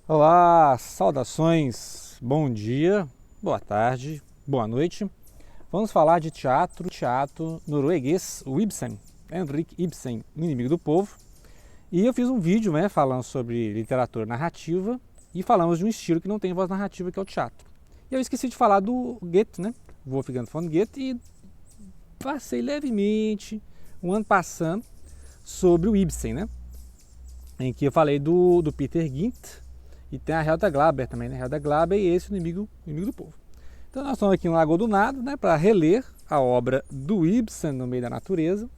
Olá, saudações, bom dia, boa tarde, boa noite. Vamos falar de teatro norueguês, o Ibsen, Henrik Ibsen, O Inimigo do Povo. E eu fiz um vídeo, falando sobre literatura narrativa e falamos de um estilo que não tem voz narrativa, que é o teatro. E eu esqueci de falar do Goethe, Wolfgang von Goethe, e passei levemente um ano passando sobre o Ibsen, em que eu falei do Peter Gynt. E tem a Helga Glaber também, Helga Glaber e esse o inimigo do povo. Então nós estamos aqui no Lagoa do Nado, para reler a obra do Ibsen no meio da natureza.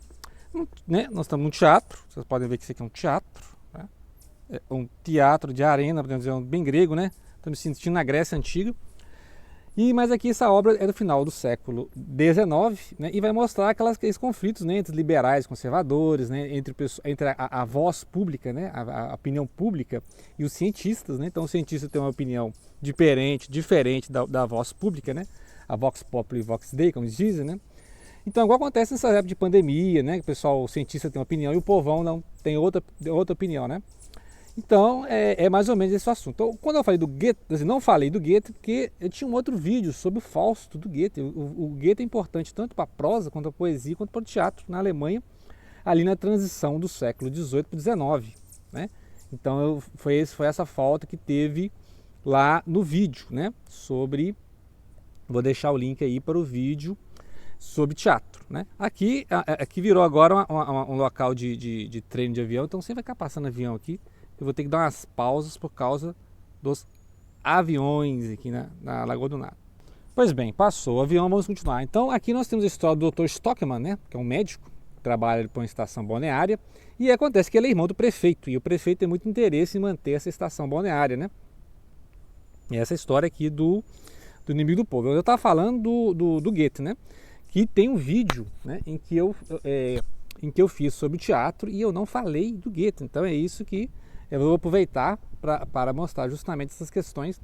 Nós estamos num teatro, vocês podem ver que isso aqui é um teatro. É um teatro de arena, podemos dizer, bem grego, Estou me sentindo na Grécia Antiga. Mas aqui essa obra é do final do século XIX, e vai mostrar aqueles conflitos, entre liberais e conservadores, entre a voz pública, a opinião pública e os cientistas. Então o cientista tem uma opinião diferente da voz pública, a vox populi e vox dei, como eles dizem. Então, igual acontece nessa época de pandemia, o cientista tem uma opinião e o povão não tem outra opinião. Então, é mais ou menos esse o assunto. Então, quando eu falei do Goethe, não falei do Goethe porque eu tinha um outro vídeo sobre o Fausto do Goethe. O Goethe é importante tanto para a prosa, quanto para a poesia, quanto para o teatro na Alemanha, ali na transição do século XVIII para o XIX. Então, foi essa falta que teve lá no vídeo, sobre... Vou deixar o link aí para o vídeo sobre teatro. Aqui virou agora um local de treino de avião, então você vai ficar passando avião aqui. Eu vou ter que dar umas pausas por causa dos aviões aqui na Lagoa do Nado. Pois bem, passou o avião, vamos continuar. Então aqui nós temos a história do Dr. Stockmann, que é um médico, que trabalha para uma estação balneária, e acontece que ele é irmão do prefeito, e o prefeito tem muito interesse em manter essa estação balneária. E essa história aqui do Inimigo do Povo. Eu estava falando do Goethe, que tem um vídeo em que eu fiz sobre o teatro e eu não falei do Goethe. Então é isso que eu vou aproveitar para mostrar justamente essas questões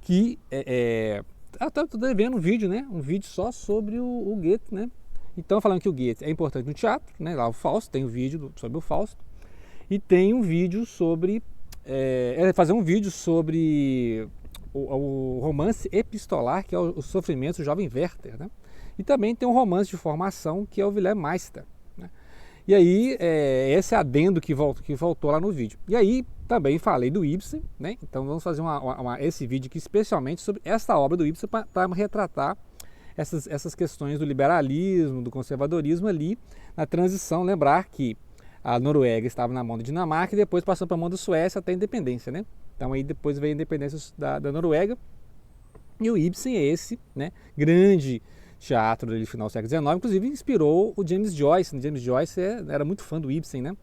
que eu estou devendo um vídeo, um vídeo só sobre o Goethe, Então falando que o Goethe é importante no teatro, lá o Fausto, tem um vídeo sobre o Fausto e tem um vídeo sobre fazer um vídeo sobre o romance epistolar, que é o Sofrimento do Jovem Werther, E também tem um romance de formação, que é o Wilhelm Meister. E aí, esse adendo que voltou lá no vídeo. E aí, também falei do Ibsen, Então vamos fazer esse vídeo aqui especialmente sobre essa obra do Ibsen para retratar essas questões do liberalismo, do conservadorismo ali na transição. Lembrar que a Noruega estava na mão da Dinamarca e depois passou para a mão da Suécia até a independência, Então aí depois veio a independência da Noruega. E o Ibsen é esse, grande teatro do final do século XIX, inclusive inspirou o James Joyce. James Joyce era muito fã do Ibsen,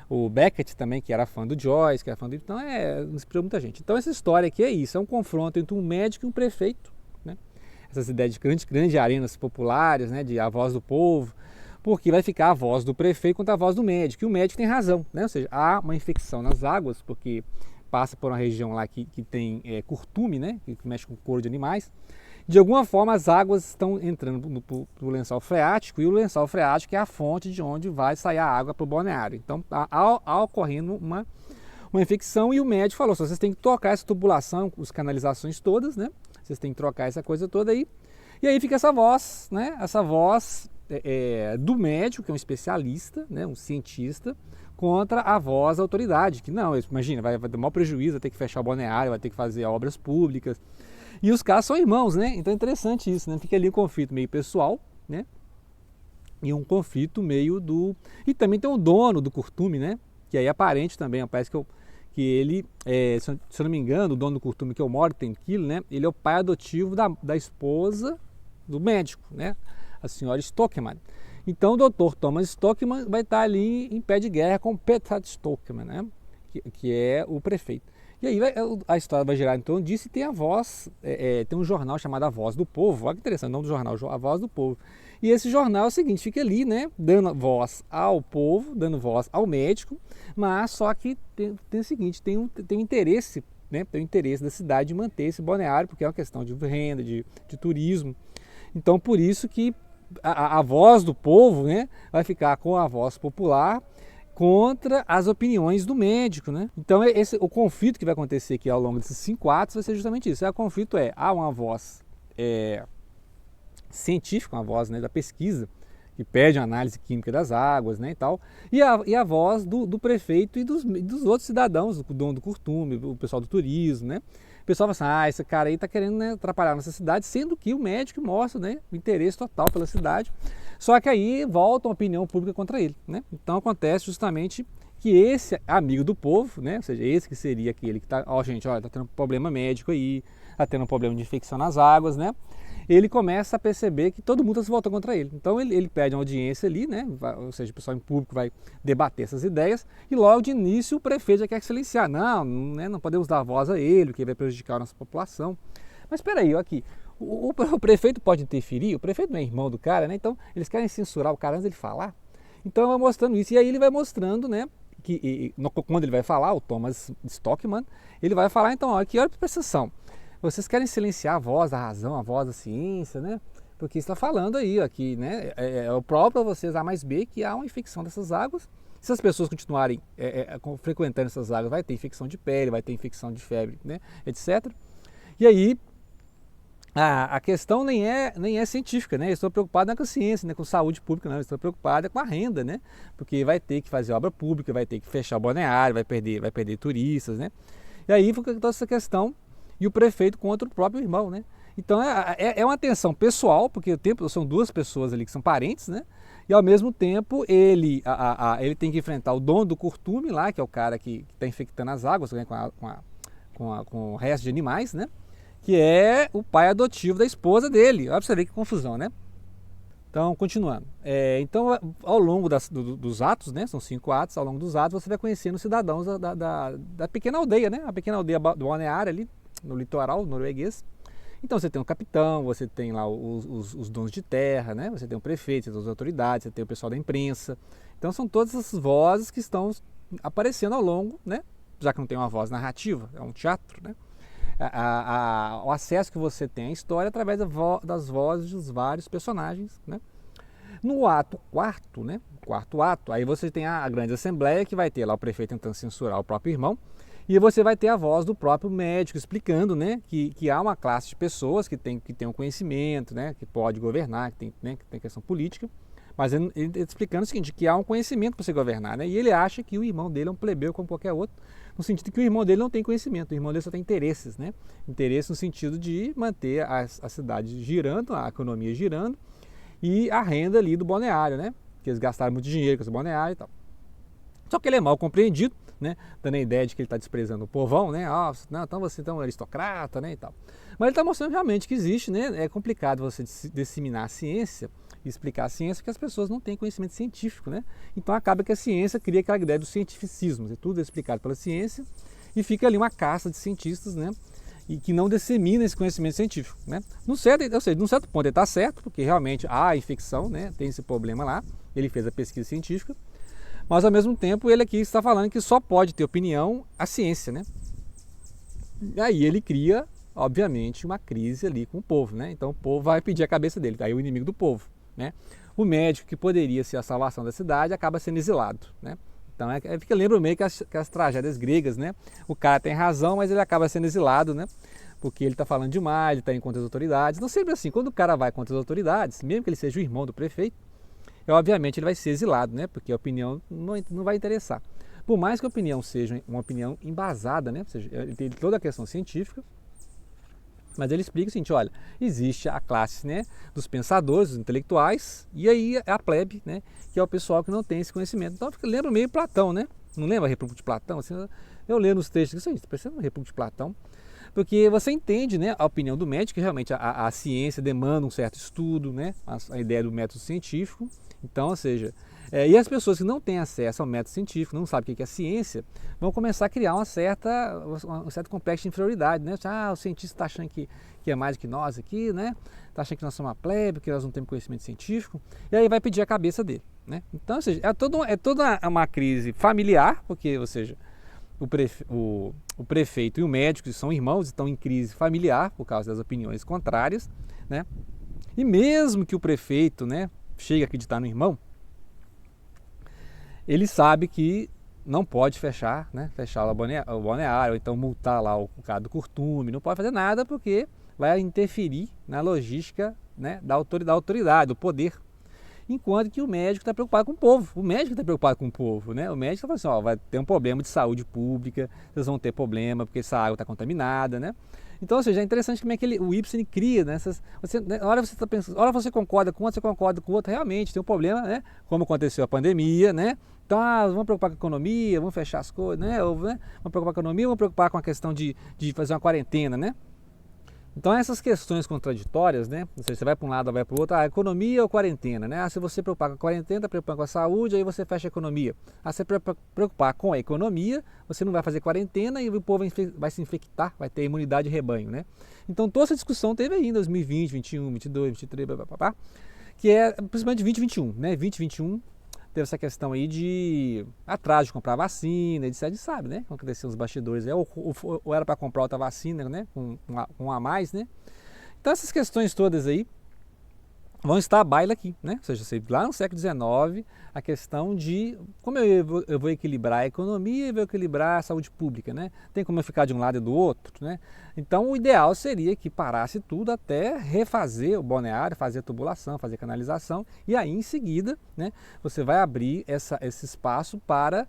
O Beckett também, que era fã do Joyce, que era fã do Ibsen, então inspirou muita gente. Então essa história aqui é isso, é um confronto entre um médico e um prefeito, Essas ideias de grandes arenas populares, de a voz do povo, porque vai ficar a voz do prefeito contra a voz do médico, e o médico tem razão, Ou seja, há uma infecção nas águas, porque passa por uma região lá que tem curtume, que mexe com couro de animais. De alguma forma as águas estão entrando no lençol freático, e o lençol freático é a fonte de onde vai sair a água para o balneário. Então há ocorrendo uma infecção, e o médico falou: vocês têm que trocar essa tubulação, as canalizações todas, Vocês têm que trocar essa coisa toda aí. E aí fica essa voz, Essa voz do médico, que é um especialista, um cientista, contra a voz da autoridade, que não, imagina, vai ter maior prejuízo, vai ter que fechar o balneário, vai ter que fazer obras públicas. E os caras são irmãos, Então é interessante isso, Fica ali um conflito meio pessoal, E um conflito meio do... E também tem o dono do curtume, Que aí é aparente também, parece que ele, se eu não me engano, o dono do curtume, que é o Morten Kiel, Ele é o pai adotivo da esposa do médico, A senhora Stockmann. Então o Dr. Thomas Stockmann vai estar ali em pé de guerra com Peter Stockmann, que é o prefeito. E aí a história vai girar em torno disso, e tem a voz, tem um jornal chamado A Voz do Povo. Olha que interessante, o nome do jornal, A Voz do Povo. E esse jornal é o seguinte, fica ali, dando voz ao povo, dando voz ao médico, mas só que tem o seguinte, tem um interesse, tem o interesse da cidade de manter esse balneário, porque é uma questão de renda, de turismo. Então por isso que a voz do povo, vai ficar com a voz popular, contra as opiniões do médico, né? Então o conflito que vai acontecer aqui ao longo desses 5 atos vai ser justamente isso. O conflito há uma voz científica, uma voz, né, da pesquisa, que pede uma análise química das águas, né, e tal, e a voz do prefeito e dos outros cidadãos, do dono do curtume, o pessoal do turismo, né? O pessoal fala assim, esse cara aí está querendo, né, atrapalhar a nossa cidade, sendo que o médico mostra, né, o interesse total pela cidade, só que aí volta uma opinião pública contra ele, né? Então acontece justamente que esse amigo do povo, né, ou seja, esse que seria aquele que está, gente, olha, está tendo um problema médico aí, está tendo um problema de infecção nas águas, né? Ele começa a perceber que todo mundo está se voltando contra ele. Então ele pede uma audiência ali, né? Ou seja, o pessoal em público vai debater essas ideias e logo de início o prefeito já quer silenciar. Não, né? Não podemos dar voz a ele, porque vai prejudicar a nossa população. Mas espera aí, aqui, o prefeito pode interferir? O prefeito não é irmão do cara, né? Então eles querem censurar o cara antes dele falar. Então vai mostrando isso. E aí ele vai mostrando, né? Quando ele vai falar, o Thomas Stockman, ele vai falar, então, aqui, olha para a atenção. Vocês querem silenciar a voz da razão, a voz da ciência, né? Porque está falando aí, aqui, né? É o próprio para vocês A mais B que há uma infecção dessas águas. Se as pessoas continuarem frequentando essas águas, vai ter infecção de pele, vai ter infecção de febre, né? Etc. E aí, a questão nem é científica, né? Eles estão preocupados com a ciência, né? Com saúde pública, não. Eles estão preocupados com a renda, né? Porque vai ter que fazer obra pública, vai ter que fechar o balneário, vai perder turistas, né? E aí fica toda essa questão. E o prefeito contra o próprio irmão, né? Então é uma tensão pessoal, porque são duas pessoas ali que são parentes, né? E ao mesmo tempo ele tem que enfrentar o dono do curtume lá, que é o cara que está infectando as águas, né, com o resto de animais, né? Que é o pai adotivo da esposa dele. Olha pra você ver que confusão, né? Então, continuando. Então, ao longo dos atos, né? São 5 atos, ao longo dos atos você vai conhecendo os cidadãos da pequena aldeia, né? A pequena aldeia do balneário ali, no litoral norueguês. Então você tem o capitão, você tem lá os donos de terra, né? Você tem o prefeito, você tem as autoridades, você tem o pessoal da imprensa. Então são todas essas vozes que estão aparecendo ao longo, né? Já que não tem uma voz narrativa, é um teatro, né? O acesso que você tem à história através das vozes dos vários personagens, né? No ato quarto, né? Quarto ato, aí você tem a grande assembleia que vai ter lá o prefeito tentando censurar o próprio irmão. E você vai ter a voz do próprio médico explicando, né, que há uma classe de pessoas que tem um conhecimento, né, que pode governar, que tem questão política, mas ele explicando o seguinte, que há um conhecimento para você governar, né, e ele acha que o irmão dele é um plebeu como qualquer outro, no sentido que o irmão dele não tem conhecimento, o irmão dele só tem interesses, né, interesse no sentido de manter a cidade girando, a economia girando e a renda ali do balneário, né, que eles gastaram muito dinheiro com esse balneário e tal. Só que ele é mal compreendido, né, dando a ideia de que ele está desprezando o povão, né, não, então você é um aristocrata, né, e tal. Mas ele está mostrando realmente que existe, né, é complicado você disseminar a ciência e explicar a ciência porque as pessoas não têm conhecimento científico, né. Então acaba que a ciência cria aquela ideia do cientificismo, tudo é explicado pela ciência e fica ali uma caça de cientistas, né, e que não dissemina esse conhecimento científico, né. Num certo ponto ele está certo, porque realmente há infecção, né, tem esse problema lá, ele fez a pesquisa científica, mas ao mesmo tempo ele aqui está falando que só pode ter opinião a ciência, né? E aí ele cria, obviamente, uma crise ali com o povo, né? Então o povo vai pedir a cabeça dele, aí o inimigo do povo, né? O médico que poderia ser a salvação da cidade acaba sendo exilado, né? Então lembra meio que as tragédias gregas, né? O cara tem razão, mas ele acaba sendo exilado, né? Porque ele está falando demais, ele está indo contra as autoridades. Não sempre assim, quando o cara vai contra as autoridades, mesmo que ele seja o irmão do prefeito, obviamente ele vai ser exilado, né? Porque a opinião não vai interessar. Por mais que a opinião seja uma opinião embasada, né? Ou seja, ele tem toda a questão científica, mas ele explica o seguinte, olha, existe a classe, né, dos pensadores, dos intelectuais, e aí a plebe, né, que é o pessoal que não tem esse conhecimento. Então lembra meio Platão, né? Não lembra a República de Platão? Assim, eu leio nos textos, isso aí, está parecendo uma República de Platão, porque você entende, né, a opinião do médico, que realmente a ciência demanda um certo estudo, né, a ideia do método científico. Então, ou seja, e as pessoas que não têm acesso ao método científico, não sabem o que é a ciência, vão começar a criar um certo complexo de inferioridade, né? O cientista está achando que é mais do que nós aqui, né? Está achando que nós somos uma plebe, que nós não temos conhecimento científico, e aí vai pedir a cabeça dele, né? Então, ou seja, é toda uma crise familiar, porque, ou seja, o prefeito e o médico são irmãos, estão em crise familiar por causa das opiniões contrárias, né? E mesmo que o prefeito, né, chegue a acreditar no irmão, ele sabe que não pode fechar, né? Fechar o balneário, ou então multar lá o cara do curtume, não pode fazer nada porque vai interferir na logística, né, da autoridade, do poder. Enquanto que o médico está preocupado com o povo. O médico está preocupado com o povo, né? O médico está falando assim, ó, vai ter um problema de saúde pública, vocês vão ter problema porque essa água está contaminada, né? Então, ou seja, é interessante como é que o Ibsen cria nessas... Na hora você está pensando, hora você concorda com um, você concorda com o outro, realmente tem um problema, né? Como aconteceu a pandemia, né? Então, vamos preocupar com a economia, vamos fechar as coisas, né? Vamos preocupar com a economia, vamos preocupar com a questão de fazer uma quarentena, né? Então essas questões contraditórias, né? Ou seja, você vai para um lado ou vai para o outro, economia ou quarentena, né? Se você preocupar com a quarentena, está preocupado com a saúde, aí você fecha a economia. Se você preocupar com a economia, você não vai fazer quarentena e o povo vai se infectar, vai ter imunidade de rebanho, né? Então toda essa discussão teve aí em 2020, 2021, 2022, 2023, que é principalmente 2021, né? 2021 teve essa questão aí de atraso de comprar vacina, etc. A gente sabe, né? Como aconteceu nos bastidores, ou era para comprar outra vacina, né? Com a mais, né? Então essas questões todas aí vão estar à baila aqui, né? Ou seja, lá no século XIX, a questão de como eu vou equilibrar a economia e vou equilibrar a saúde pública, né? Tem como eu ficar de um lado e do outro, né? Então o ideal seria que parasse tudo até refazer o balneário, fazer a tubulação, fazer a canalização e aí em seguida, né, você vai abrir esse espaço para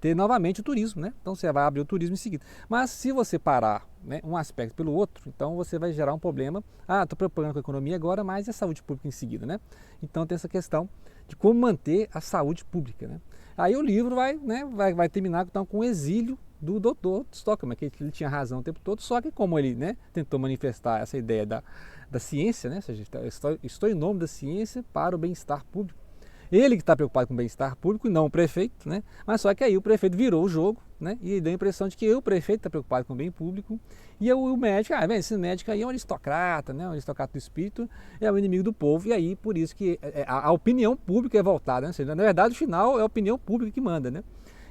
ter novamente o turismo, né? Então você vai abrir o turismo em seguida. Mas se você parar, né, um aspecto pelo outro, então você vai gerar um problema. Estou preocupando com a economia agora, mas e a saúde pública em seguida, né? Então tem essa questão de como manter a saúde pública, né? Aí o livro vai terminar então, com o exílio do Dr. Stockman, que ele tinha razão o tempo todo, só que como ele, né, tentou manifestar essa ideia da ciência, né, ou seja, estou em nome da ciência para o bem-estar público. Ele que está preocupado com o bem-estar público e não o prefeito, né? Mas só que aí o prefeito virou o jogo, né? E deu a impressão de que o prefeito está preocupado com o bem público e o médico, esse médico aí é um aristocrata, né? Um aristocrata do espírito, é o inimigo do povo, e aí por isso que a opinião pública é voltada, né? Ou seja, na verdade, no final é a opinião pública que manda, né?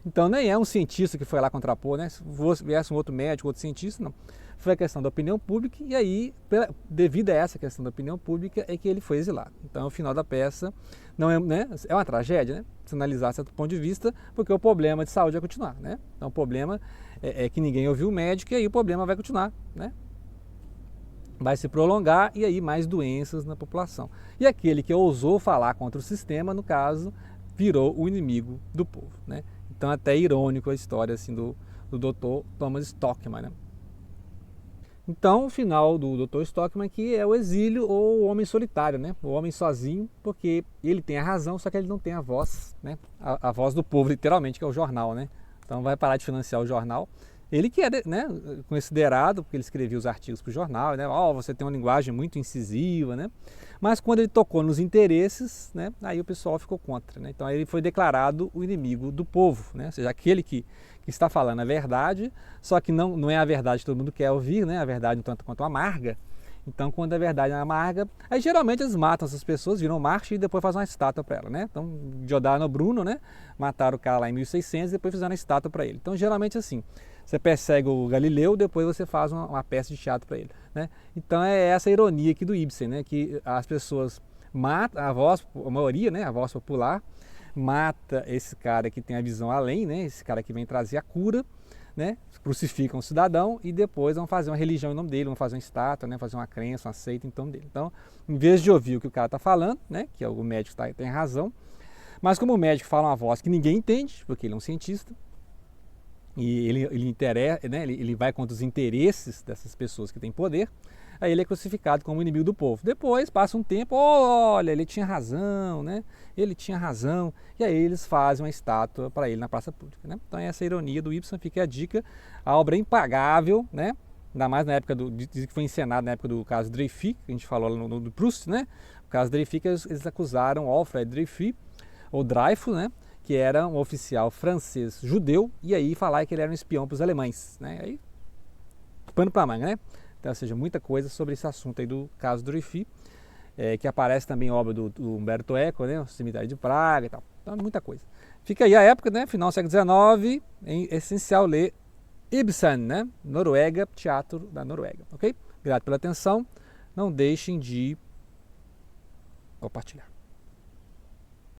Então nem é um cientista que foi lá contrapor, né? Se viesse um outro médico, outro cientista, não. Foi a questão da opinião pública e aí, devido a essa questão da opinião pública, é que ele foi exilado. Então o final da peça não é, né? É uma tragédia, né? Se analisar certo ponto de vista, porque o problema de saúde vai continuar, né? Então o problema é que ninguém ouviu o médico e aí o problema vai continuar, né? Vai se prolongar e aí mais doenças na população. E aquele que ousou falar contra o sistema, no caso, virou o inimigo do povo, né? Então até irônico a história assim, do Dr. Thomas Stockman, né? Então o final do Dr. Stockman aqui é o exílio ou o homem solitário, né? O homem sozinho, porque ele tem a razão, só que ele não tem a voz, né? A voz do povo, literalmente, que é o jornal, né? Então vai parar de financiar o jornal. Ele que é, né, considerado, porque ele escrevia os artigos para o jornal, né? Você tem uma linguagem muito incisiva, né? Mas quando ele tocou nos interesses, né, aí o pessoal ficou contra, né? Então aí ele foi declarado o inimigo do povo, né? Ou seja, aquele que está falando a verdade, só que não é a verdade que todo mundo quer ouvir, né? A verdade um tanto quanto amarga. Então, quando a verdade é amarga, aí geralmente eles matam essas pessoas, viram mártir e depois fazem uma estátua para ela, né? Então, Giordano Bruno, né? Mataram o cara lá em 1600 e depois fizeram uma estátua para ele. Então, geralmente assim, você persegue o Galileu, depois você faz uma peça de teatro para ele, né? Então, é essa ironia aqui do Ibsen, né? Que as pessoas matam, a maioria, né? A voz popular, mata esse cara que tem a visão além, né? Esse cara que vem trazer a cura, né? Crucificam o cidadão e depois vão fazer uma religião em nome dele, vão fazer uma estátua, né? Fazer uma crença, uma seita em torno dele. Então, em vez de ouvir o que o cara está falando, né? Que o médico tem razão, mas como o médico fala uma voz que ninguém entende, porque ele é um cientista, e ele vai contra os interesses dessas pessoas que têm poder, aí ele é crucificado como inimigo do povo. Depois passa um tempo, olha, ele tinha razão, né? Ele tinha razão, e aí eles fazem uma estátua para ele na praça pública, né? Então essa ironia do Ibsen, fica a dica, a obra é impagável, né? Ainda mais na época diz que foi encenado na época do caso Dreyfus, que a gente falou lá no Proust, né? O caso Dreyfus, que eles acusaram Alfred Dreyfus, ou Dreyfus, né? Que era um oficial francês judeu, e aí falar que ele era um espião para os alemães, né? Aí, pano para manga, né? Então, ou seja, muita coisa sobre esse assunto aí do caso Dreyfus, que aparece também em obra do Humberto Eco, né? O Cemitério de Praga e tal. Então, muita coisa. Fica aí a época, né? Final do século XIX, é essencial ler Ibsen, né? Noruega, Teatro da Noruega, ok? Obrigado pela atenção. Não deixem de compartilhar.